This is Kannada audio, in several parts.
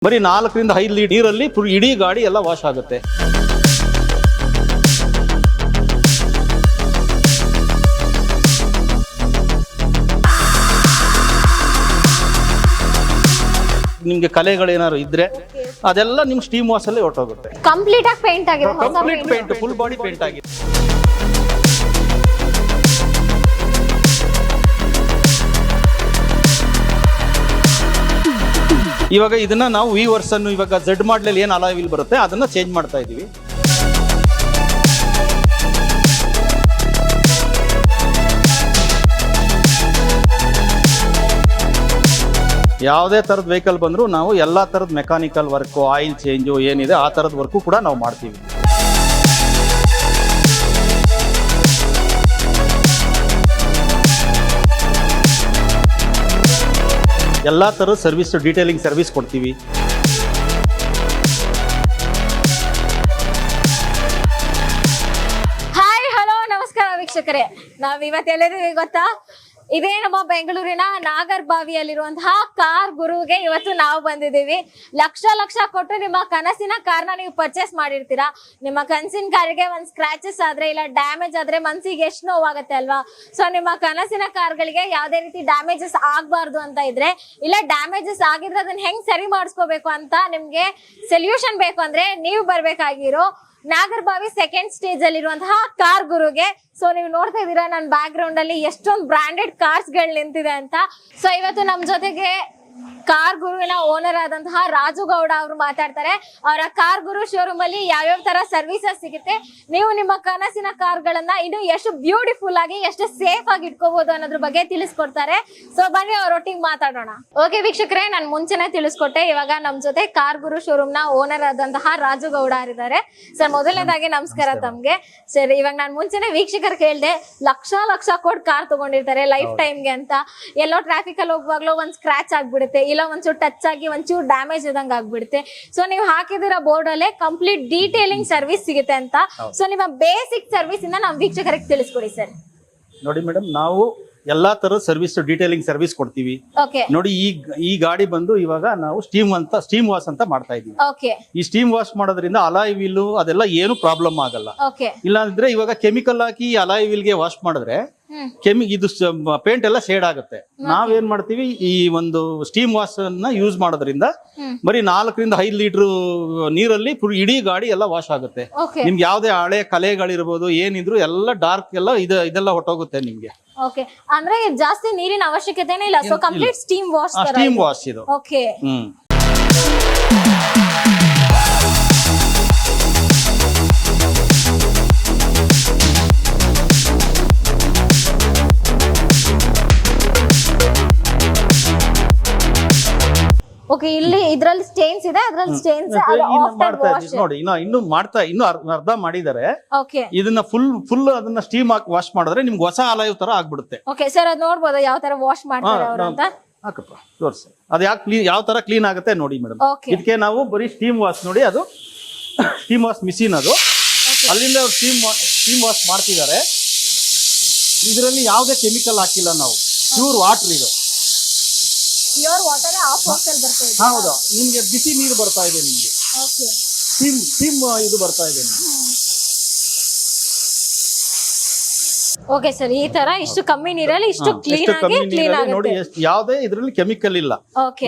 ಬರೀ 4 ರಿಂದ 5 ಲೀಟರ್ ನೀರಲ್ಲಿ ಇಡೀ ಗಾಡಿ ಎಲ್ಲ ವಾಶ್ ಆಗುತ್ತೆ. ನಿಮ್ಗೆ ಕಲೆಗಳೇನಾದ್ರು ಇದ್ರೆ ಅದೆಲ್ಲ ನಿಮ್ ಸ್ಟೀಮ್ ವಾಶ್ ಅಲ್ಲಿ ಹೊರಟೋಗುತ್ತೆ. ಕಂಪ್ಲೀಟ್ ಆಗಿ ಪೇಂಟ್ ಆಗಿದೆ, complete paint, full body paint ಆಗಿದೆ. ಇವಾಗ ಇದನ್ನ ನಾವು ವಿ ವರ್ಷನ್ ಇವಾಗ Z ಮಾಡಲ್ ಏನು ಅಲಾಯ್ ವೀಲ್ ಬರುತ್ತೆ ಅದನ್ನ ಚೇಂಜ್ ಮಾಡ್ತಾ ಇದೀವಿ. ಯಾವುದೇ ತರದ ವೆಹಿಕಲ್ ಬಂದ್ರು ನಾವು ಎಲ್ಲಾ ತರದ ಮೆಕ್ಯಾನಿಕಲ್ ವರ್ಕ್, ಆಯಿಲ್ ಚೇಂಜು ಏನಿದೆ ಆ ತರದ ವರ್ಕು ಕೂಡ ನಾವು ಮಾಡ್ತೀವಿ. ಎಲ್ಲಾ ತರದ ಸರ್ವಿಸ್, ಡೀಟೇಲಿಂಗ್ ಸರ್ವಿಸ್ ಕೊಡ್ತೀವಿ. ಹಾಯ್, ಹಲೋ, ನಮಸ್ಕಾರ ವೀಕ್ಷಕರೇ. ನಾವ್ ಇವತ್ತು ಎಲ್ಲಿದ್ದೀವಿ ಗೊತ್ತಾ? ಇದೇ ನಮ್ಮ ಬೆಂಗಳೂರಿನ ನಾಗರಬಾವಿಯಲ್ಲಿರುವಂತಹ ಕಾರ್ ಗುರುಗೆ ಇವತ್ತು ನಾವು ಬಂದಿದ್ದೀವಿ. ಲಕ್ಷ ಕೊಟ್ಟು ನಿಮ್ಮ ಕನಸಿನ ಕಾರ್ನ ನೀವು ಪರ್ಚೇಸ್ ಮಾಡಿರ್ತೀರಾ. ನಿಮ್ಮ ಕನಸಿನ ಕಾರಿಗೆ ಒಂದ್ ಸ್ಕ್ರಾಚಸ್ ಆದ್ರೆ ಇಲ್ಲ ಡ್ಯಾಮೇಜ್ ಆದ್ರೆ ಮನ್ಸಿಗೆ ಎಷ್ಟು ನೋವಾಗುತ್ತೆ ಅಲ್ವಾ? ಸೊ ನಿಮ್ಮ ಕನಸಿನ ಕಾರ್ಗಳಿಗೆ ಯಾವ್ದೇ ರೀತಿ ಡ್ಯಾಮೇಜಸ್ ಆಗ್ಬಾರ್ದು ಅಂತ ಇದ್ರೆ, ಇಲ್ಲ ಡ್ಯಾಮೇಜಸ್ ಆಗಿದ್ರೆ ಅದನ್ನ ಹೆಂಗ್ ಸರಿ ಮಾಡಿಸ್ಕೋಬೇಕು ಅಂತ ನಿಮ್ಗೆ ಸೊಲ್ಯೂಷನ್ ಬೇಕು ಅಂದ್ರೆ ನೀವು ಬರ್ಬೇಕಾಗಿರೋ ನಾಗರಬಾವಿ ಸೆಕೆಂಡ್ ಸ್ಟೇಜ್ ಅಲ್ಲಿರುವಂತಹ ಕಾರ್ ಗುರುಗೆ. ಸೊ ನೀವು ನೋಡ್ತಾ ಇದೀರಾ ನನ್ನ ಬ್ಯಾಕ್ ಗ್ರೌಂಡ್ ಅಲ್ಲಿ ಎಷ್ಟೊಂದು ಬ್ರಾಂಡೆಡ್ ಕಾರ್ಸ್ ಗಳು ನಿಂತಿದೆ ಅಂತ. ಸೊ ಇವತ್ತು ನಮ್ ಜೊತೆಗೆ ಕಾರ್ ಗುರುವಿನ ಓನರ್ ಆದಂತಹ ರಾಜು ಗೌಡ ಅವರು ಮಾತಾಡ್ತಾರೆ. ಅವರ ಕಾರ್ ಗುರು ಶೋರೂಮ್ ಅಲ್ಲಿ ಯಾವ್ಯಾವ ತರ ಸರ್ವಿಸಸ್ ಸಿಗುತ್ತೆ, ನೀವು ನಿಮ್ಮ ಕನಸಿನ ಕಾರ್ಗಳನ್ನ ಇನ್ನು ಎಷ್ಟು ಬ್ಯೂಟಿಫುಲ್ ಆಗಿ ಎಷ್ಟು ಸೇಫ್ ಆಗಿ ಇಟ್ಕೋಬಹುದು ಅನ್ನೋದ್ರ ಬಗ್ಗೆ ತಿಳಿಸ್ಕೊಡ್ತಾರೆ. ಸೊ ಬನ್ನಿ ಅವರೊಟ್ಟಿಗೆ ಮಾತಾಡೋಣ. ಓಕೆ ವೀಕ್ಷಕರೇ, ನಾನು ಮುಂಚೆನೆ ತಿಳಿಸ್ಕೊಟ್ಟೆ. ಇವಾಗ ನಮ್ ಜೊತೆ ಕಾರ್ ಗುರು ಶೋರೂಮ್ ನ ಓನರ್ ಆದಂತಹ ರಾಜು ಗೌಡ ಇದ್ದಾರೆ. ಸರ್ ಮೊದಲನೇದಾಗಿ ನಮಸ್ಕಾರ ತಮ್ಗೆ. ಸರ್ ಇವಾಗ ನಾನು ಮುಂಚೆನೆ ವೀಕ್ಷಕರು ಕೇಳ್ದೆ, ಲಕ್ಷ ಕೊಟ್ಟು ಕಾರ್ ತಗೊಂಡಿರ್ತಾರೆ ಲೈಫ್ ಟೈಮ್ಗೆ ಅಂತ. ಎಲ್ಲೋ ಟ್ರಾಫಿಕ್ ಅಲ್ಲಿ ಹೋಗುವಾಗ್ಲೂ ಒಂದ್ ಸ್ಕ್ರಾಚ್ ಆಗ್ಬಿಡುತ್ತೆ, ಇಲ್ಲ ಒಂಚೂರು ಟಚ್ ಆಗಿ ಒಂಚೂರು ಡ್ಯಾಮೇಜ್ ಇದಂಗ್ ಆಗ್ಬಿಡುತ್ತೆ. ಸೊ ನೀವು ಹಾಕಿದಿರೋ ಬೋರ್ಡ್ ಅಲ್ಲೇ ಕಂಪ್ಲೀಟ್ ಡೀಟೇಲಿಂಗ್ ಸರ್ವಿಸ್ ಸಿಗುತ್ತೆ ಅಂತ. ಸೊ ನಿಮ್ಮ ಬೇಸಿಕ್ ಸರ್ವಿಸ್ ಇಂದ ನಮ್ ವೀಕ್ಷಕರಿಗೆ ತಿಳಿಸ್ಕೊಡಿ ಸರ್. ನೋಡಿ ಮೇಡಮ್, ನಾವು ಎಲ್ಲಾ ತರದ ಸರ್ವಿಸ್, ಡೀಟೇಲಿಂಗ್ ಸರ್ವಿಸ್ ಕೊಡ್ತೀವಿ. ಓಕೆ ನೋಡಿ ಈ ಗಾಡಿ ಬಂದು ಇವಾಗ ನಾವು ಸ್ಟೀಮ್ ವಾಶ್ ಅಂತ ಮಾಡ್ತಾ ಇದೀವಿ. ಓಕೆ ಈ ಸ್ಟೀಮ್ ವಾಶ್ ಮಾಡೋದ್ರಿಂದ ಅಲಾಯ್ ವೀಲ್ ಅದೆಲ್ಲ ಏನು ಪ್ರಾಬ್ಲಮ್ ಆಗಲ್ಲ. ಓಕೆ ಇಲ್ಲಾಂದ್ರೆ ಇವಾಗ ಕೆಮಿಕಲ್ ಹಾಕಿ ಅಲಾಯ್ ವೀಲ್ ಗೆ ವಾಶ್ ಮಾಡಿದ್ರೆ ಇದು ಪೇಂಟ್ ಎಲ್ಲ ಶೇಡ್ ಆಗುತ್ತೆ. ನಾವೇನ್ ಮಾಡ್ತೀವಿ, ಈ ಒಂದು ಸ್ಟೀಮ್ ವಾಶ್ ಅನ್ನ ಯೂಸ್ ಮಾಡೋದ್ರಿಂದ ಬರೀ 4 ರಿಂದ 5 ಲೀಟರ್ ನೀರಲ್ಲಿ ಇಡೀ ಗಾಡಿ ಎಲ್ಲ ವಾಶ್ ಆಗುತ್ತೆ. ನಿಮ್ಗೆ ಯಾವ್ದೇ ಹಳೆ ಕಲೆಗಳಿರ್ಬೋದು ಏನಿದ್ರು ಎಲ್ಲ ಡಾರ್ಕ್ ಎಲ್ಲ ಇದೆಲ್ಲ ಹೊಟ್ಟೋಗುತ್ತೆ ನಿಮ್ಗೆ. ಓಕೆ, ಅಂದ್ರೆ ಜಾಸ್ತಿ ನೀರಿನ ಅವಶ್ಯಕತೆನೇ ಇಲ್ಲ. So complete steam wash steam wash ಇದು. ಓಕೆ ಓಕೆ, ಇಲ್ಲಿ ಇದ್ರಲ್ಲಿ ಸ್ಟೇನ್ಸ್ ಇದೆ, ಅದ್ರಲ್ಲಿ ಸ್ಟೇನ್ಸ್ ನೋಡಿ. ಇನ್ನು ಅರ್ಧ ಮಾಡಿದ್ದಾರೆ. ಓಕೆ, ಇದನ್ನ ಫುಲ್ ಅದನ್ನ ಸ್ಟೀಮ್ ಹಾಕಿ ವಾಶ್ ಮಾಡಿದ್ರೆ ನಿಮ್ಗೆ ಹೊಸ ಅಲಾಯ್ ತರ ಆಗ್ಬಿಡುತ್ತೆ. ಓಕೆ ಸರ್, ಅದ್ ನೋಡ್ಬೋದಾ ಯಾವ ತರ ವಾಶ್ ಮಾಡ್ತಾರೆ ಅವರು ಅಂತ? ಹಾಕಪ್ಪ ತೋರ್ಸಿ, ಅದು ಯಾವ ತರ ಕ್ಲೀನ್ ಆಗುತ್ತೆ ನೋಡಿ ಮೇಡಮ್. ಓಕೆ, ಇದಕ್ಕೆ ನಾವು ಬರೀ ಸ್ಟೀಮ್ ವಾಶ್ ನೋಡಿ, ಅದು ಸ್ಟೀಮ್ ವಾಶ್ ಮಿಷಿನ್ ಅದು. ಅಲ್ಲಿಂದ ಅವ್ರು ಸ್ಟೀಮ್ ವಾಶ್ ಮಾಡ್ತಿದ್ದಾರೆ. ಇದರಲ್ಲಿ ಯಾವುದೇ ಕೆಮಿಕಲ್ ಹಾಕಿಲ್ಲ ನಾವು, ಪ್ಯೂರ್ ವಾಟರ್ ಇದು. ಪ್ಯೂರ್ ವಾಟರ್ ಆಫ್ ವಾಟರ್ ಬರ್ತಾ ಇದೆ. ಹೌದು, ನಿಮ್ಗೆ ಬಿಸಿ ನೀರು ಬರ್ತಾ ಇದೆ ನಿಮ್ಗೆ. ಓಕೆ, ಸ್ಟೀಮ್ ಇದು ಬರ್ತಾ ಇದೆ ನಿಮ್ಗೆ. ಓಕೆ ಸರ್, ಈ ತರ ಇಷ್ಟು ಕಮ್ಮಿ ನೀರಲ್ಲಿ ಇಷ್ಟು ಕ್ಲೀನ್ ನೋಡಿ, ಯಾವುದೇ ಇದ್ರಲ್ಲಿ ಕೆಮಿಕಲ್ ಇಲ್ಲ.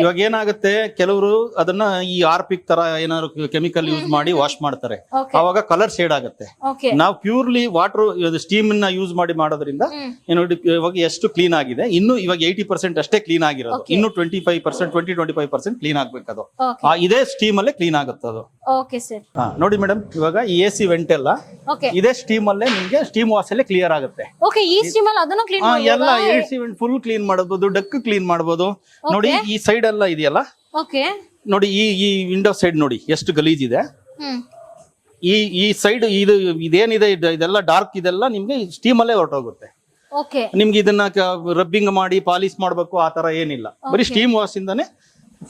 ಇವಾಗ ಏನಾಗುತ್ತೆ, ಕೆಲವರು ಅದನ್ನ ಈ ಆರ್ಪಿಕ್ ತರ ಏನಾದ್ರು ಕೆಮಿಕಲ್ ಯೂಸ್ ಮಾಡಿ ವಾಶ್ ಮಾಡ್ತಾರೆ, ಅವಾಗ ಕಲರ್ ಶೇಡ್ ಆಗುತ್ತೆ. ನಾವು ಪ್ಯೂರ್ಲಿ ವಾಟರ್ ಸ್ಟೀಮ್ ನ ಯೂಸ್ ಮಾಡಿ ಮಾಡೋದ್ರಿಂದ ಇವಾಗ ಎಷ್ಟು ಕ್ಲೀನ್ ಆಗಿದೆ. ಇನ್ನು ಇವಾಗ 80% ಅಷ್ಟೇ ಕ್ಲೀನ್ ಆಗಿರೋದು. ಇನ್ನು 25% ಕ್ಲೀನ್ ಆಗ್ಬೇಕದು. ಇದೇ ಸ್ಟೀಮ್ ಅಲ್ಲೇ ಕ್ಲೀನ್ ಆಗುತ್ತೆ ಅದು. ಓಕೆ ಸರ್, ನೋಡಿ ಮೇಡಮ್, ಇವಾಗ ಈ AC ವೆಂಟ್ ಎಲ್ಲ ಇದೇ ಸ್ಟೀಮ್ ಅಲ್ಲೇ ನಿಮ್ಗೆ ಸ್ಟೀಮ್ ವಾಶ್ ಅಲ್ಲೇ ಕ್ಲಿಯರ್ ಆಗುತ್ತೆ. ಓಕೆ, ಈ ಸ್ಟೀಮ್ ಅಲ್ಲಿ ಅದನ್ನು ಕ್ಲೀನ್ ಎಲ್ಲ AC ವೆಂಟ್ ಫುಲ್ ಕ್ಲೀನ್ ಮಾಡಬಹುದು, ಡಕ್ ಕ್ಲೀನ್ ಮಾಡಬಹುದು. ನೋಡಿ ಈ ಸೈಡ್ ಎಲ್ಲ ಇದೆಯಲ್ಲ, ಓಕೆ ನೋಡಿ ಈ ವಿಂಡೋ ಸೈಡ್ ನೋಡಿ ಎಷ್ಟು ಗಲೀಜ್ ಇದೆ. ಈ ಸೈಡ್ ಇದೇನಿದೆ ಇದೆಲ್ಲ ಡಾರ್ಕ್, ಇದೆಲ್ಲ ನಿಮ್ಗೆ ಸ್ಟೀಮ್ ಅಲ್ಲೇ ಹೊರಟೋಗುತ್ತೆ. ಓಕೆ, ನಿಮ್ಗೆ ಇದನ್ನ ರಬ್ಬಿಂಗ್ ಮಾಡಿ ಪಾಲಿಶ್ ಮಾಡ್ಬೇಕು ಆ ತರ ಏನಿಲ್ಲ, ಬರೀ ಸ್ಟೀಮ್ ವಾಶ್ ಇಂದಾನೆ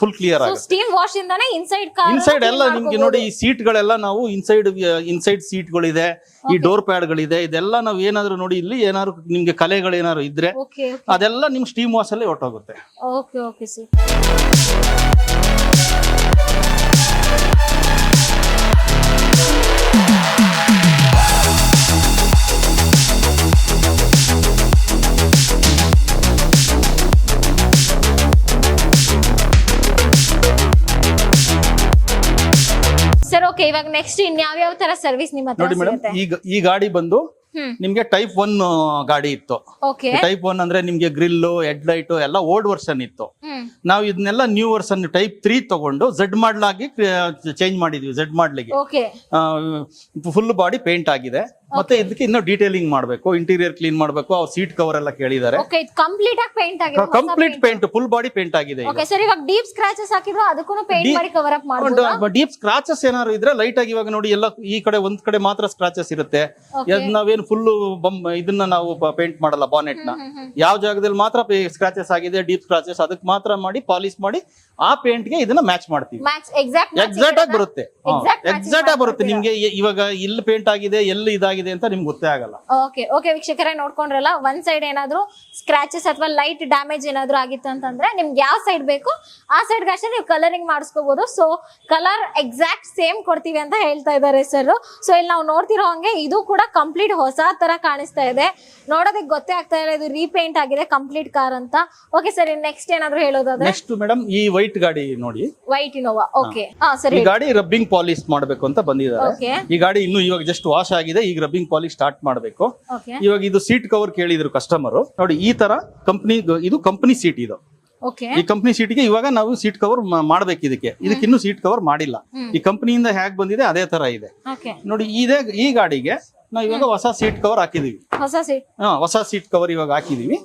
ಫುಲ್ ಕ್ಲಿಯರ್ ಆಗುತ್ತೆ. ಸ್ಟೀಮ್ ವಾಶ್ ಇಂದಾನೆ ಇನ್ಸೈಡ್ ಎಲ್ಲ ನಿಮ್ಗೆ ನೋಡಿ, ಈ ಸೀಟ್ ಗಳೆಲ್ಲ ನಾವು ಇನ್ಸೈಡ್ ಸೀಟ್ ಗಳಿದೆ, ಈ ಡೋರ್ ಪ್ಯಾಡ್ ಗಳಿದೆ. ಇದೆಲ್ಲ ನಾವು ಏನಾದ್ರು ನೋಡಿ, ಇಲ್ಲಿ ಏನಾದ್ರು ನಿಮ್ಗೆ ಕಲೆಗಳೇನಾದ್ರು ಇದ್ರೆ ಅದೆಲ್ಲ ನಿಮ್ ಸ್ಟೀಮ್ ವಾಶ್ ಅಲ್ಲೇ ಹೊರಟೋಗುತ್ತೆ. Okay okay sir. ಓಕೆ, ಇವಾಗ ನೆಕ್ಸ್ಟ್ ಇನ್ಯಾವ್ಯಾವ ತರ ಸರ್ವಿಸ್ ನಿಮ್ಮ ಹತ್ರ ನೋಡಿ ಮೇಡಮ್, ಈಗ ಈ ಗಾಡಿ ಬಂದು ನಿಮ್ಗೆ ಟೈಪ್ 1 ಗಾಡಿ ಇತ್ತು. ಓಕೆ, ಟೈಪ್ 1 ಅಂದ್ರೆ ನಿಮ್ಗೆ ಗ್ರಿಲ್, ಹೆಡ್ ಲೈಟ್ ಎಲ್ಲ ಓಲ್ಡ್ ವರ್ಷನ್ ಇತ್ತು. ನಾವು ಇದನ್ನೆಲ್ಲ ನ್ಯೂ ವರ್ಷನ್ ಟೈಪ್ 3 ತಗೊಂಡು ಝೆಡ್ ಮಾಡಲ್ ಆಗಿ ಚೇಂಜ್ ಮಾಡಿದ್ವಿ. ಝೆಡ್ ಮಾಡಲಿಗೆ ಓಕೆ, ಫುಲ್ ಬಾಡಿ ಪೇಂಟ್ ಆಗಿದೆ. ಮತ್ತೆ ಇದಕ್ಕೆ ಇನ್ನೂ ಡೀಟೇಲಿಂಗ್ ಮಾಡಬೇಕು, ಇಂಟೀರಿಯರ್ ಕ್ಲೀನ್ ಮಾಡಬೇಕು. ಅವ್ರು ಸೀಟ್ ಕವರ್ ಎಲ್ಲ ಕೇಳಿದ್ದಾರೆ. ಓಕೆ, ಇದು ಕಂಪ್ಲೀಟ್ ಆಗಿ ಪೇಂಟ್ ಆಗಿದೆ. Complete paint, full body paint ಆಗಿದೆ. ಓಕೆ ಸರ್, ಇವಾಗ ಡೀಪ್ ಸ್ಕ್ರಾಚಸ್ ಹಾಕಿದ್ರು ಅದಕ್ಕೂ ಪೇಂಟ್ ಮಾಡಿ ಕವರ್ ಅಪ್ ಮಾಡಬಹುದು. ಡೀಪ್ ಸ್ಕ್ರಾಚಸ್ ಏನಾದ್ರು ಇದ್ರೆ ಲೈಟ್ ಆಗಿ, ಇವಾಗ ನೋಡಿ ಎಲ್ಲ ಈ ಕಡೆ ಒಂದ್ ಕಡೆ ಮಾತ್ರ ಸ್ಕ್ರಾಚಸ್ ಇರುತ್ತೆ. ನಾವೇನು ಫುಲ್ ಇದನ್ನ ನಾವು ಪೇಂಟ್ ಮಾಡಲ್ಲ. ಬಾನೆಟ್ ನ ಯಾವ ಜಾಗದಲ್ಲಿ ಮಾತ್ರ ಸ್ಕ್ರಾಚಸ್ ಆಗಿದೆ, ಡೀಪ್ ಸ್ಕ್ರಾಚಸ್, ಅದಕ್ಕೆ ಮಾತ್ರ ಮಾಡಿ ಪಾಲಿಶ್ ಮಾಡಿ ಆ ಪೇಂಟ್ ಗೆ ಇದನ್ನ ಮ್ಯಾಚ್ ಮಾಡ್ತೀವಿ. ಎಕ್ಸಾಕ್ಟ್ ಆಗಿ ಬರುತ್ತೆ. ಎಕ್ಸಾಕ್ಟ್ ಆಗಿ ಬರುತ್ತೆ ನಿಮ್ಗೆ. ಇವಾಗ ಇಲ್ಲಿ ಪೇಂಟ್ ಆಗಿದೆ, ಎಲ್ಲಿ ಇದಾಗಿದೆ ಅಂತ ನಿಮ್ಗೆ ಗೊತ್ತೇ ಆಗಲ್ಲ. ಓಕೆ ಓಕೆ ವೀಕ್ಷಕರೇ, ನೋಡ್ಕೊಂಡ್ರಲ್ಲ, ಒಂದ್ ಸೈಡ್ ಏನಾದ್ರು ಸ್ಕ್ರಾಚಸ್ ಅಥವಾ ಲೈಟ್ ಡ್ಯಾಮೇಜ್ ಏನಾದ್ರು ಆಗಿತ್ತು ಅಂತಂದ್ರೆ ನಿಮ್ಗೆ ಯಾವ ಸೈಡ್ ಬೇಕು ಆ ಸೈಡ್ ಅಷ್ಟೇ ನೀವು ಕಲರಿಂಗ್ ಮಾಡಿಸ್ಕೋಬಹುದು. ಸೊ ಕಲರ್ ಎಕ್ಸಾಕ್ಟ್ ಸೇಮ್ ಕೊಡ್ತೀವಿ ಅಂತ ಹೇಳ್ತಾ ಇದ್ದಾರೆ ಸರ್. ಸೊ ಇಲ್ಲಿ ನಾವು ನೋಡ್ತಿರೋ ಹಂಗೆ ಇದು ಕೂಡ ಕಂಪ್ಲೀಟ್ ಹೊಸ ತರ ಕಾಣಿಸ್ತಾ ಇದೆ. ನೋಡೋದಕ್ಕೆ ಗೊತ್ತೇ ಆಗ್ತಾ ಇಲ್ಲ ಇದು ರೀಪೇಂಟ್ ಆಗಿದೆ ಕಂಪ್ಲೀಟ್ ಕಾರ್ ಅಂತ. ಓಕೆ ಸರ್, ನೆಕ್ಸ್ಟ್ ಏನಾದ್ರು ಹೇಳೋದಾದ್ರೆ? ನೆಕ್ಸ್ಟ್ ಮೇಡಮ್, ಈ ವೈಟ್ ಗಾಡಿ ನೋಡಿ, ವೈಟ್ ಇನೋವಾ. ಓಕೆ, ಸರಿ. ಈ ಗಾಡಿ ರಬ್ಬಿಂಗ್ ಪಾಲಿಶ್ ಮಾಡಬೇಕು ಅಂತ ಬಂದಿದ್ದಾರೆ. ಈ ಗಾಡಿ ಇನ್ನು ಇವಾಗ ಜಸ್ಟ್ ವಾಶ್ ಆಗಿದೆ, ಈಗ ರಬ್ಬಿಂಗ್ ಪಾಲಿಶ್ ಸ್ಟಾರ್ಟ್ ಮಾಡಬೇಕು. ಇವಾಗ ಇದು ಸೀಟ್ ಕವರ್ ಕೇಳಿದ್ರು ಕಸ್ಟಮರ್. ನೋಡಿ ಈ ತರ ಕಂಪನಿ, ಇದು ಕಂಪನಿ ಸೀಟ್. ಇದು ಈ ಕಂಪನಿ ಸೀಟ್ಗೆ ಇವಾಗ ನಾವು ಸೀಟ್ ಕವರ್ ಮಾಡ್ಬೇಕು. ಇದಕ್ಕೆ ಇನ್ನೂ ಸೀಟ್ ಕವರ್ ಮಾಡಿಲ್ಲ. ಈ ಕಂಪನಿಯಿಂದ ಹೇಗೆ ಬಂದಿದೆ ಅದೇ ತರ ಇದೆ ನೋಡಿ. ಈ ಗಾಡಿಗೆ ನಾವು ಇವಾಗ ಹೊಸ ಸೀಟ್ ಕವರ್ ಹಾಕಿದೀವಿ. ಹೊಸ ಸೀಟ್ ಕವರ್ ಇವಾಗ ಹಾಕಿದೀವಿ.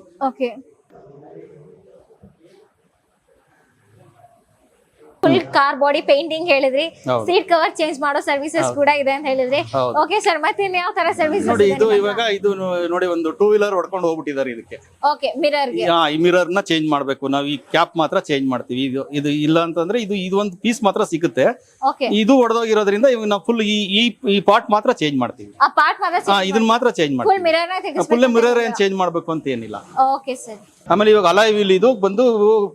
ಫುಲ್ ಕಾರ್ ಬಾಡಿ ಪೇಂಟಿಂಗ್ ಹೇಳಿದ್ರಿ, ಸೀಟ್ ಕವರ್ ಚೇಂಜ್ ಮಾಡೋ ಸರ್ವಿಸಸ್ ಕೂಡ ಇದೆ ಅಂತ ಹೇಳಿದ್ರಿ. ಓಕೆ ಸರ್, ಮತ್ತೆ ಯಾವ ತರ ಸರ್ವಿಸ್? ನೋಡಿ ಇದು ಇವಾಗ ಇದು ನೋಡಿ, ಒಂದು 2 ವೀಲರ್ ಹೊಡ್ಕೊಂಡು ಹೋಗ್ಬಿಟ್ಟಿದ್ದಾರೆ ಇದಕ್ಕೆ. ಓಕೆ, ಮಿರರ್ ಗೆ ಈ ಮಿರರ್ ನ ಚೇಂಜ್ ಮಾಡ್ಬೇಕು ನಾವು. ಈ ಕ್ಯಾಪ್ ಮಾತ್ರ ಚೇಂಜ್ ಮಾಡ್ತೀವಿ. ಇದು ಇಲ್ಲ ಅಂತಂದ್ರೆ ಇದು ಒಂದು ಪೀಸ್ ಮಾತ್ರ ಸಿಗುತ್ತೆ. ಇದು ಹೊಡೆದೋಗಿರೋದ್ರಿಂದ ಇವಾಗ ನಾವು ಫುಲ್ ಈ ಪಾರ್ಟ್ ಮಾತ್ರ ಚೇಂಜ್ ಮಾಡ್ತೀವಿ. ಆ ಪಾರ್ಟ್ ಮಾತ್ರ ಇದನ್ನ ಮಾತ್ರ ಚೇಂಜ್ ಮಾಡ್ತೀವಿ. ಫುಲ್ ಮಿರರ್ ಏನ್ ಚೇಂಜ್ ಮಾಡ್ಬೇಕು ಅಂತ ಏನಿಲ್ಲ. Okay sir. ಆಮೇಲೆ ಇವಾಗ ಅಲಾಯ್ ವೀಲ್, ಇದು ಬಂದು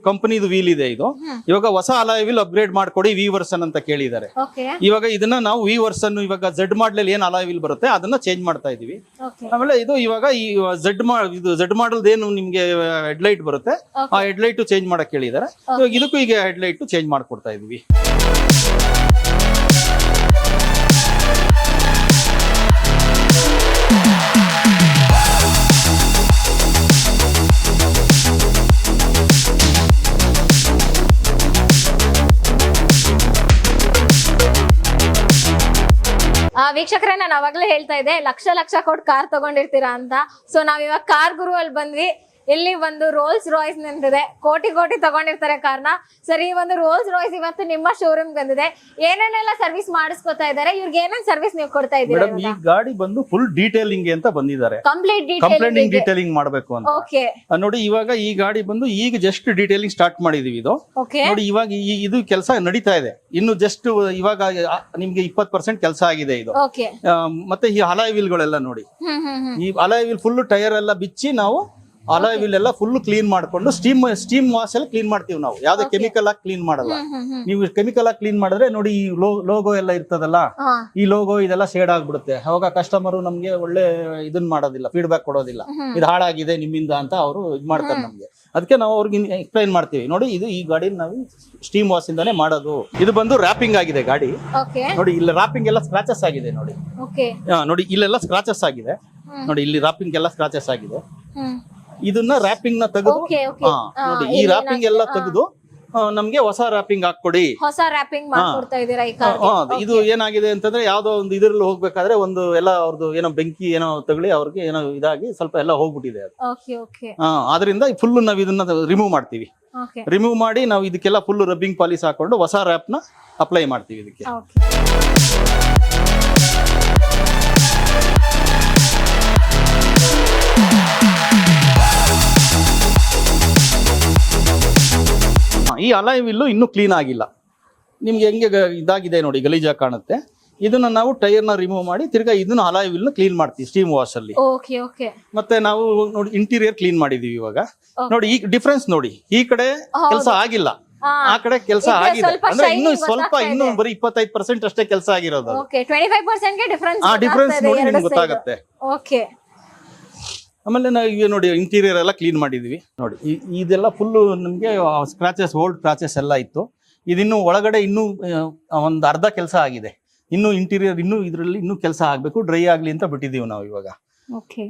ಕಂಪನಿದು ವೀಲ್ ಇದೆ. ಇದು ಇವಾಗ ಹೊಸ ಅಲಾಯ್ ವೀಲ್ ಅಪ್ಗ್ರೇಡ್ ಮಾಡ್ಕೊಡಿ, ವಿ ವರ್ಷನ್ ಅಂತ ಕೇಳಿದ್ದಾರೆ. ಇವಾಗ ಇದನ್ನ ನಾವು ವಿ ವರ್ಷನ್, ಇವಾಗ ಝೆಡ್ ಮಾಡಲ್ ಏನ್ ಅಲಾಯ್ ವೀಲ್ ಬರುತ್ತೆ ಅದನ್ನ ಚೇಂಜ್ ಮಾಡ್ತಾ ಇದೀವಿ. ಆಮೇಲೆ ಇದು ಇವಾಗ ಈ ಝೆಡ್ ಮಾಡಲ್ ಏನು ನಿಮ್ಗೆ ಹೆಡ್ ಲೈಟ್ ಬರುತ್ತೆ, ಆ ಹೆಡ್ ಲೈಟ್ ಚೇಂಜ್ ಮಾಡಕ್ ಕೇಳಿದ್ದಾರೆ. ಇವಾಗ ಇದಕ್ಕೂ ಈಗ ಹೆಡ್ ಲೈಟ್ ಚೇಂಜ್ ಮಾಡ್ಕೊಡ್ತಾ ಇದೀವಿ. ವೀಕ್ಷಕರೇ, ನಾನು ಅವಾಗ್ಲೇ ಹೇಳ್ತಾ ಇದ್ದೆ ಲಕ್ಷ ಕೊಟ್ಟು ಕಾರ್ ತಗೊಂಡಿರ್ತೀರಾ ಅಂತ. ಸೊ ನಾವ್ ಇವಾಗ ಕಾರ್ ಗುರು ಅಲ್ಲಿ ಬಂದ್ವಿ. ಇಲ್ಲಿ ಒಂದು ರೋಲ್ಸ್ ರಾಯ್ಸ್ ನಿಂತಿದೆ. ಕೋಟಿ ತಗೊಂಡಿರ್ತಾರೆ ಕಾರ್ನ. ಸರಿ, ಈ ಒಂದು ರೋಲ್ಸ್ ರಾಯ್ಸ್ ಇವತ್ತು ನಿಮ್ಮ ಶೋರೂಮ್ ಬಂದಿದೆ. ಏನೇನೆಲ್ಲ ಸರ್ವಿಸ್ ಮಾಡಿಸ್ಕೊತಾ ಇದ್ದಾರೆ, ಇವ್ರಿಗೆ ಏನೇನ್ ಸರ್ವಿಸ್ ನೀವು ಕೊಡ್ತಾ ಇದ್ದೀರಾ? ಈ ಗಾಡಿ ಬಂದು ಫುಲ್ ಡೀಟೇಲಿಂಗ್ ಅಂತ ಬಂದಿದ್ದಾರೆ. ಕಂಪ್ಲೀಟ್ ಡೀಟೇಲಿಂಗ್ ಮಾಡಬೇಕು ಅಂತ. ಓಕೆ ನೋಡಿ, ಇವಾಗ ಈ ಗಾಡಿ ಬಂದು ಈಗ ಜಸ್ಟ್ ಡೀಟೇಲಿಂಗ್ ಸ್ಟಾರ್ಟ್ ಮಾಡಿದೀವಿ. ಇದು ನೋಡಿ, ಇವಾಗ ಇದು ಕೆಲಸ ನಡೀತಾ ಇದೆ. ಇನ್ನು ಜಸ್ಟ್ ಇವಾಗ ನಿಮ್ಗೆ 20% ಕೆಲಸ ಆಗಿದೆ ಇದು. ಮತ್ತೆ ಈ ಅಲಾಯ್ ವೀಲ್ ಗಳೆಲ್ಲ ನೋಡಿ, ಈ ಅಲಾಯ್ ವೀಲ್ ಫುಲ್ ಟೈರ್ ಎಲ್ಲ ಬಿಚ್ಚಿ ನಾವು ಅಲಾಯ್ ವೀಲ್ ಎಲ್ಲ ಫುಲ್ ಕ್ಲೀನ್ ಮಾಡ್ಕೊಂಡು ಸ್ಟೀಮ್ ವಾಶ್ ಅಲ್ಲಿ ಕ್ಲೀನ್ ಮಾಡ್ತೀವಿ ನಾವು. ಯಾವ್ದೇ ಕೆಮಿಕಲ್ ಆಗಿ ಕ್ಲೀನ್ ಮಾಡಲ್ಲ. ನೀವು ಕೆಮಿಕಲ್ ಆಗಿ ಕ್ಲೀನ್ ಮಾಡಿದ್ರೆ ನೋಡಿ, ಈ ಲೋಗೋ ಎಲ್ಲ ಇರ್ತದಲ್ಲ, ಈ ಲೋಗೋ ಇದೆಲ್ಲ ಶೇಡ್ ಆಗ್ಬಿಡುತ್ತೆ. ಅವಾಗ ಕಸ್ಟಮರ್ ನಮ್ಗೆ ಒಳ್ಳೆ ಇದನ್ ಮಾಡೋದಿಲ್ಲ, ಫೀಡ್ಬ್ಯಾಕ್ ಕೊಡೋದಿಲ್ಲ. ಇದು ಹಾಳಾಗಿದೆ ನಿಮ್ಮಿಂದ ಅಂತ ಅವರು ಇದ್ ಮಾಡ್ತಾರೆ ನಮ್ಗೆ. ಅದಕ್ಕೆ ನಾವು ಅವ್ರಿಗೆ ಎಕ್ಸ್ಪ್ಲೈನ್ ಮಾಡ್ತೀವಿ. ನೋಡಿ, ಈ ಗಾಡಿ ನಾವು ಸ್ಟೀಮ್ ವಾಶ್ ಇಂದಾನೆ ಮಾಡೋದು. ಇದು ಬಂದು ರ್ಯಾಪಿಂಗ್ ಆಗಿದೆ ಗಾಡಿ. ನೋಡಿ, ಇಲ್ಲಿ ರ್ಯಾಪಿಂಗ್ ಎಲ್ಲ ಸ್ಕ್ರಾಚಸ್ ಆಗಿದೆ ನೋಡಿ. ನೋಡಿ, ಇಲ್ಲೆಲ್ಲ ಸ್ಕ್ರಾಚಸ್ ಆಗಿದೆ ನೋಡಿ. ಇಲ್ಲಿ ರ್ಯಾಪಿಂಗ್ ಎಲ್ಲ ಸ್ಕ್ರಾಚಸ್ ಆಗಿದೆ. ಇದನ್ನ ರ್ಯಾಪಿಂಗ್ ನ ತೆಗೆದು ನೋಡಿ, ಈ ರ್ಯಾಪಿಂಗ್ ಎಲ್ಲ ತೆಗೆದು ನಮ್ಗೆ ಹೊಸ ರ್ಯಾಪಿಂಗ್ ಹಾಕೊಡಿ. ಹೊಸ ರ್ಯಾಪಿಂಗ್ ಮಾಡ್ಕೊಡ್ತಾ ಇದೀರಾ ಈ ಕಾರ್? ಇದು ಏನಾಗಿದೆ ಅಂತಂದ್ರೆ, ಯಾವ್ದೋ ಒಂದು ಇದ್ರಲ್ಲಿ ಹೋಗ್ಬೇಕಾದ್ರೆ ಒಂದು ಎಲ್ಲ ಅವ್ರದ್ದು ಏನೋ ಬೆಂಕಿ ಏನೋ ತಗಲಿ ಅವ್ರಿಗೆ ಏನೋ ಇದಾಗಿ ಸ್ವಲ್ಪ ಎಲ್ಲ ಹೋಗ್ಬಿಟ್ಟಿದೆ ಅದು. ಆದ್ರಿಂದ ಫುಲ್ ನಾವ್ ಇದನ್ನ ರಿಮೂವ್ ಮಾಡ್ತೀವಿ. ರಿಮೂವ್ ಮಾಡಿ ನಾವು ಇದಕ್ಕೆಲ್ಲ ಫುಲ್ ರಬ್ಬಿಂಗ್ ಪಾಲಿಶ್ ಹಾಕೊಂಡು ಹೊಸ ರ್ಯಾಪ್ ನ ಅಪ್ಲೈ ಮಾಡ್ತೀವಿ ಇದಕ್ಕೆ. ಈ ಅಲಾಯ್ ವೀಲ್ ಇನ್ನೂ ಕ್ಲೀನ್ ಆಗಿಲ್ಲ. ನಿಮ್ಗೆ ಹೆಂಗೆ ಇದಾಗಿದೆ ನೋಡಿ, ಗಲೀಜಾಗಿ ಕಾಣುತ್ತೆ. ಇದನ್ನ ನಾವು ಟೈರ್ ನ ರಿಮೂವ್ ಮಾಡಿ ತಿರ್ಗಾ ಇದನ್ನ ಅಲಾಯ್ ವೀಲ್ ನ ಕ್ಲೀನ್ ಮಾಡ್ತೀವಿ ಸ್ಟೀಮ್ ವಾಶ್ ಅಲ್ಲಿ. ಮತ್ತೆ ನಾವು ನೋಡಿ ಇಂಟೀರಿಯರ್ ಕ್ಲೀನ್ ಮಾಡಿದೀವಿ. ಇವಾಗ ನೋಡಿ ಈ ಡಿಫ್ರೆನ್ಸ್ ನೋಡಿ, ಈ ಕಡೆ ಕೆಲಸ ಆಗಿಲ್ಲ, ಆ ಕಡೆ ಕೆಲಸ ಆಗಿದೆ. ಅಂದ್ರೆ ಇನ್ನು ಸ್ವಲ್ಪ, ಇನ್ನು ಬರೀ 25% ಅಷ್ಟೇ ಕೆಲಸ ಆಗಿರೋದು. ಡಿಫ್ರೆನ್ಸ್ ನೋಡಿ ನಿಮ್ಗೆ ಗೊತ್ತಾಗುತ್ತೆ. ಆಮೇಲೆ ನಾವು ಈಗ ನೋಡಿ ಇಂಟೀರಿಯರ್ ಎಲ್ಲ ಕ್ಲೀನ್ ಮಾಡಿದ್ವಿ ನೋಡಿ. ಇದೆಲ್ಲ ಫುಲ್ ನಮ್ಗೆ ಸ್ಕ್ರಾಚಸ್, ಓಲ್ಡ್ ಸ್ಕ್ರಾಚಸ್ ಎಲ್ಲ ಇತ್ತು. ಇದಿನ್ನು ಒಳಗಡೆ ಇನ್ನೂ ಒಂದು ಅರ್ಧ ಕೆಲಸ ಆಗಿದೆ. ಇನ್ನು ಇಂಟೀರಿಯರ್ ಇನ್ನೂ ಇದರಲ್ಲಿ ಇನ್ನೂ ಕೆಲಸ ಆಗಬೇಕು, ಡ್ರೈ ಆಗಲಿ ಅಂತ ಬಿಟ್ಟಿದ್ದೀವಿ ನಾವು ಇವಾಗ. ಓಕೆ.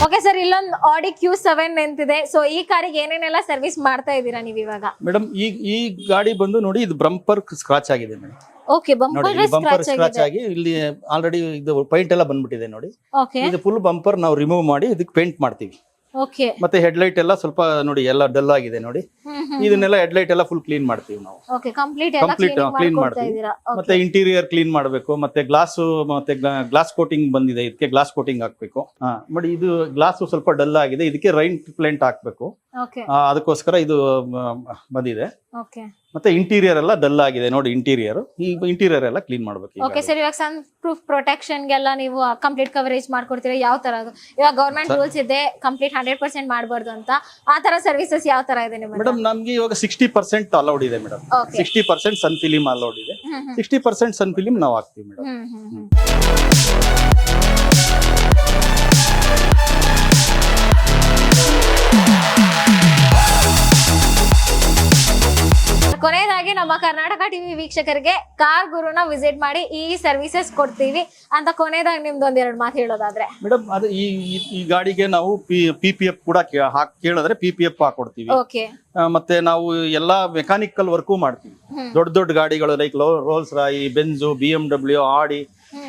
ಓಕೆ ಸರ್, ಇಲ್ಲೊಂದು ಆಡಿ Q7 ನಿಂತಿದೆ. ಸೊ ಈ ಕಾರಿಗೆ ಏನೇನೆಲ್ಲ ಸರ್ವಿಸ್ ಮಾಡ್ತಾ ಇದ್ದೀರಾ ನೀವು ಇವಾಗ? ಮೇಡಮ್ ಈ ಗಾಡಿ ಬಂದು ನೋಡಿ, ಇದು ಬಂಪರ್ ಸ್ಕ್ರಾಚ್ ಆಗಿದೆ ಮೇಡಮ್. ಓಕೆ, ನೋಡಿ ಬಂಪರ್ ಸ್ಕ್ರಾಚ್ ಆಗಿ ಇಲ್ಲಿ ಆಲ್ರೆಡಿ ಇದು ಪೈಂಟ್ ಎಲ್ಲ ಬಂದ್ಬಿಟ್ಟಿದೆ ನೋಡಿ. ಓಕೆ. ಇದು ಫುಲ್ ಬಂಪರ್ ನಾವು ರಿಮೂವ್ ಮಾಡಿ ಇದಕ್ಕೆ ಪೇಂಟ್ ಮಾಡ್ತೀವಿ. ಓಕೆ. ಮತ್ತೆ ಹೆಡ್ಲೈಟ್ ಎಲ್ಲ ಸ್ವಲ್ಪ ನೋಡಿ ಎಲ್ಲ ಡಲ್ ಆಗಿದೆ ನೋಡಿ. ಇದನ್ನೆಲ್ಲ ಹೆಡ್ಲೈಟ್ ಎಲ್ಲ ಫುಲ್ ಕ್ಲೀನ್ ಮಾಡ್ತೀವಿ ನಾವು. ಓಕೆ, ಕಂಪ್ಲೀಟ್ ಕ್ಲೀನ್ ಮಾಡ್ತೀವಿ. ಮತ್ತೆ ಇಂಟೀರಿಯರ್ ಕ್ಲೀನ್ ಮಾಡಬೇಕು, ಮತ್ತೆ ಗ್ಲಾಸ್ ಕೋಟಿಂಗ್ ಬಂದಿದೆ, ಇದಕ್ಕೆ ಗ್ಲಾಸ್ ಕೋಟಿಂಗ್ ಹಾಕ್ಬೇಕು. ನೋಡಿ ಇದು ಗ್ಲಾಸ್ ಸ್ವಲ್ಪ ಡಲ್ ಆಗಿದೆ, ಇದಕ್ಕೆ ರೈನ್ ಪ್ಲೇಂಟ್ ಹಾಕ್ಬೇಕು. ಅದಕ್ಕೋಸ್ಕರ ಇದು ಬಂದಿದೆ. ಮತ್ತೆ ಇಂಟೀರಿಯರ್ ಎಲ್ಲ ಡಲ್ ಆಗಿದೆ ನೋಡಿ. ಇಂಟೀರಿಯರ್ ಎಲ್ಲ ಕ್ಲೀನ್ ಮಾಡ್ಬೇಕು. ಓಕೆ ಸರ್, ಇವಾಗ ಸನ್ ಪ್ರೂಫ್ ಪ್ರೊಟೆಕ್ಷನ್ ಗೆಲ್ಲ ನೀವು ಕಂಪ್ಲೀಟ್ ಕವರೇಜ್ ಮಾಡ್ಕೊಡ್ತೀರಾ? ಯಾವ ತರ ಅದು? ಇವಾಗ ಗವರ್ಮೆಂಟ್ ರೂಲ್ಸ್ ಇದೆ ಕಂಪ್ಲೀಟ್ 100% ಮಾಡಬಾರ್ದು ಅಂತ. ಆ ತರ ಸರ್ವಿಸಸ್ ಯಾವ ತರ ಇದೆ ನಿಮಗೆ? ಮೇಡಮ್ ನಮ್ಗೆ ಇವಾಗ 60% ಅಲೌಡ್ ಇದೆ ಮೇಡಮ್. 60% ಸನ್ ಫಿಲಿಂ ಅಲೌಡ್ ಇದೆ. 60% ಸನ್ ಫಿಲಿಂ ನಾವು ಹಾಕ್ತೀವಿ ಮೇಡಮ್. ಕೊನೆಯದಾಗಿ ನಮ್ಮ ಕರ್ನಾಟಕ ಟಿವಿ ವೀಕ್ಷಕರಿಗೆ ಕಾರ್ ಗುರುನ ವಿಸಿಟ್ ಮಾಡಿ ಈ ಸರ್ವಿಸಸ್ ಕೊಡ್ತೀವಿ ಅಂತ ಕೊನೆಯದಾಗಿ ನಿಮ್ದು ಒಂದೆರಡು ಮಾತು ಹೇಳೋದಾದ್ರೆ? ಮೇಡಮ್ ಅದು ಈ ಗಾಡಿಗೆ ನಾವು PPF ಕೂಡ ಕೇಳಿದ್ರೆ PPF ಹಾಕೊಡ್ತೀವಿ. ಓಕೆ. ಮತ್ತೆ ನಾವು ಎಲ್ಲಾ ಮೆಕ್ಯಾನಿಕಲ್ ವರ್ಕು ಮಾಡ್ತೀವಿ. ದೊಡ್ಡ ಗಾಡಿಗಳು like Rolls Royce, Benz, BMW, Audi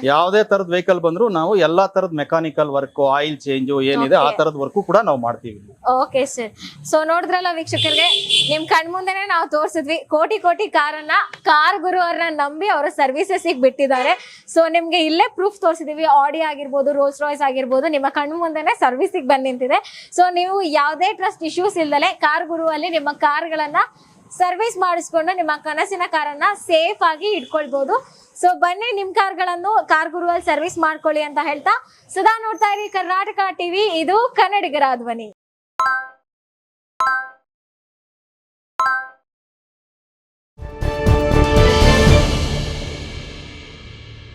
ಯಾವುದೇ ತರದ ವೆಹಿಕಲ್ ಬಂದ್ರು ನಾವು ಎಲ್ಲಾ ತರದ ಮೆಕ್ಯಾನಿಕಲ್ ವರ್ಕ್, ಆಯಿಲ್ ಚೇಂಜ್ ಏನಿದೆ ಆ ತರದ ವರ್ಕ್ ಕೂಡ ನಾವು ಮಾಡ್ತೀವಿ. Okay sir. ಸೊ ನೋಡಿದ್ರಲ್ಲ ವೀಕ್ಷಕರಿಗೆ, ನಿಮ್ ಕಣ್ಮುಂದೆನೆ ನಾವು ತೋರಿಸಿದ್ವಿ ಕೋಟಿ ಕಾರನ್ನ ಕಾರ್ ಗುರು ಅವ್ರನ್ನ ನಂಬಿ ಅವರ ಸರ್ವಿಸಸ್ ಬಿಟ್ಟಿದ್ದಾರೆ. ಸೊ ನಿಮ್ಗೆ ಇಲ್ಲೇ ಪ್ರೂಫ್ ತೋರಿಸಿದೀವಿ. ಆಡಿ ಆಗಿರ್ಬೋದು, ರೋಲ್ಸ್ ರಾಯ್ಸ್ ಆಗಿರ್ಬೋದು, ನಿಮ್ಮ ಕಣ್ಣು ಮುಂದೆನೆ ಸರ್ವಿಸಿಗೆ ಬಂದ್ ನಿಂತಿದೆ. ಸೊ ನೀವು ಯಾವುದೇ ಟ್ರಸ್ಟ್ ಇಶ್ಯೂಸ್ ಇಲ್ದಲೆ ಕಾರ್ ಗುರು ಅಲ್ಲಿ ನಿಮ್ಮ ಕಾರ್ಗಳನ್ನ ಸರ್ವಿಸ್ ಮಾಡಿಸ್ಕೊಂಡು ನಿಮ್ಮ ಕನಸಿನ ಕಾರನ್ನ ಸೇಫ್ ಆಗಿ ಇಟ್ಕೊಳ್ಬಹುದು. ಸೊ ಬನ್ನಿ, ನಿಮ್ ಕಾರ್ಗಳನ್ನು ಕಾರ್ ಗುರುವಲ್ಲಿ ಸರ್ವಿಸ್ ಮಾಡ್ಕೊಳ್ಳಿ ಅಂತ ಹೇಳ್ತಾ ಸದಾ ನೋಡ್ತಾ ಇರಿ ಕರ್ನಾಟಕ ಟಿವಿ. ಇದು ಕನ್ನಡಿಗರ ಧ್ವನಿ.